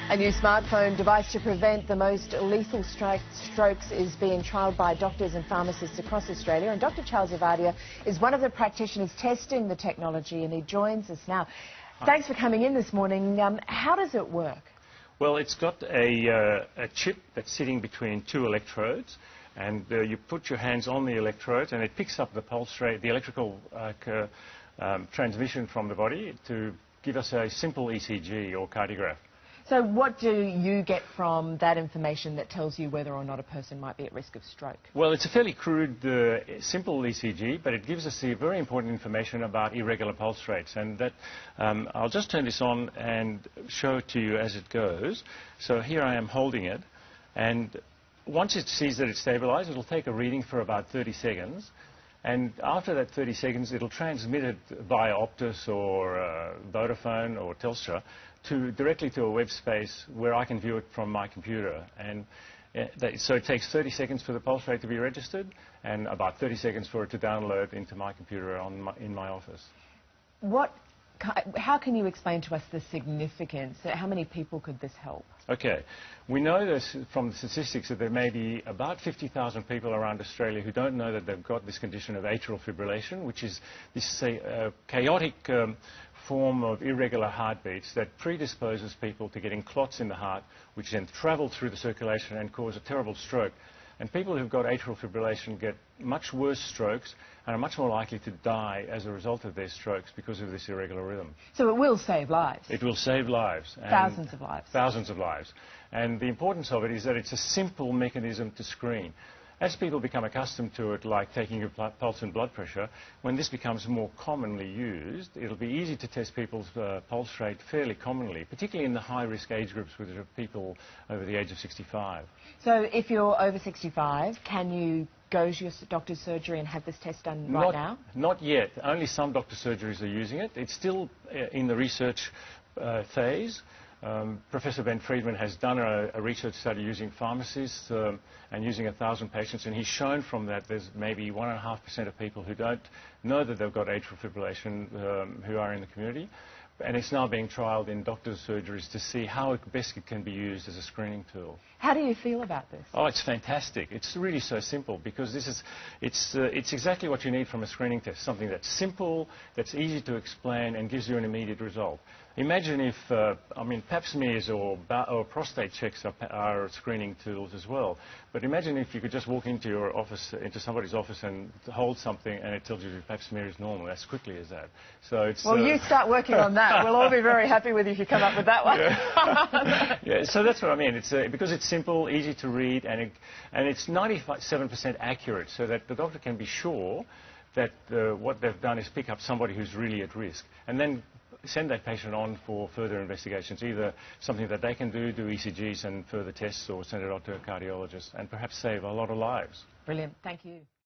A new smartphone device to prevent the most lethal strokes is being trialled by doctors and pharmacists across Australia. And Dr Charles Ovadia is one of the practitioners testing the technology, and he joins us now. Thanks for coming in this morning. How does it work? Well, it's got a chip that's sitting between two electrodes, and you put your hands on the electrode and it picks up the pulse rate, the electrical transmission from the body to give us a simple ECG or cardiograph. So what do you get from that information that tells you whether or not a person might be at risk of stroke? Well, it's a fairly crude, simple ECG, but it gives us the very important information about irregular pulse rates. And that, I'll just turn this on and show it to you as it goes. So here I am holding it, and once it sees that it's stabilized, it'll take a reading for about 30 seconds. And after that 30 seconds, it'll transmit it via Audust or Vodafone or Telstra directly to a web space where I can view it from my computer. And so it takes 30 seconds for the pulse rate to be registered and about 30 seconds for it to download into my computer in my office. How can you explain to us the significance? How many people could this help? Okay. We know this from the statistics that there may be about 50,000 people around Australia who don't know that they've got this condition of atrial fibrillation, which is this chaotic form of irregular heartbeats that predisposes people to getting clots in the heart, which then travel through the circulation and cause a terrible stroke. And people who've got atrial fibrillation get much worse strokes and are much more likely to die as a result of their strokes because of this irregular rhythm. So it will save lives? It will save lives. Thousands of lives. Thousands of lives. And the importance of it is that it's a simple mechanism to screen. As people become accustomed to it, like taking your pulse and blood pressure, when this becomes more commonly used, it'll be easy to test people's pulse rate fairly commonly, particularly in the high-risk age groups with people over the age of 65. So if you're over 65, can you go to your doctor's surgery and have this test done right now? Not yet. Only some doctor surgeries are using it. It's still in the research phase. Professor Ben Friedman has done a research study using pharmacists and using 1,000 patients, and he's shown from that there's maybe 1.5% of people who don't know that they've got atrial fibrillation who are in the community. And it's now being trialled in doctors' surgeries to see how best it can be used as a screening tool. How do you feel about this? Oh, it's fantastic. It's really so simple because it's exactly what you need from a screening test, something that's simple, that's easy to explain and gives you an immediate result. Imagine if, pap smears or prostate checks are screening tools as well. But imagine if you could just walk into your office, into somebody's office and hold something and it tells you your pap smear is normal as quickly as that. So it's, well, you start working on that. We'll all be very happy with you if you come up with that one. Yeah, yeah, so that's what I mean. It's, because it's simple, easy to read, and it's 97% accurate, so that the doctor can be sure that what they've done is pick up somebody who's really at risk, and then send that patient on for further investigations, either something that they can do ECGs and further tests, or send it on to a cardiologist, and perhaps save a lot of lives. Brilliant. Thank you.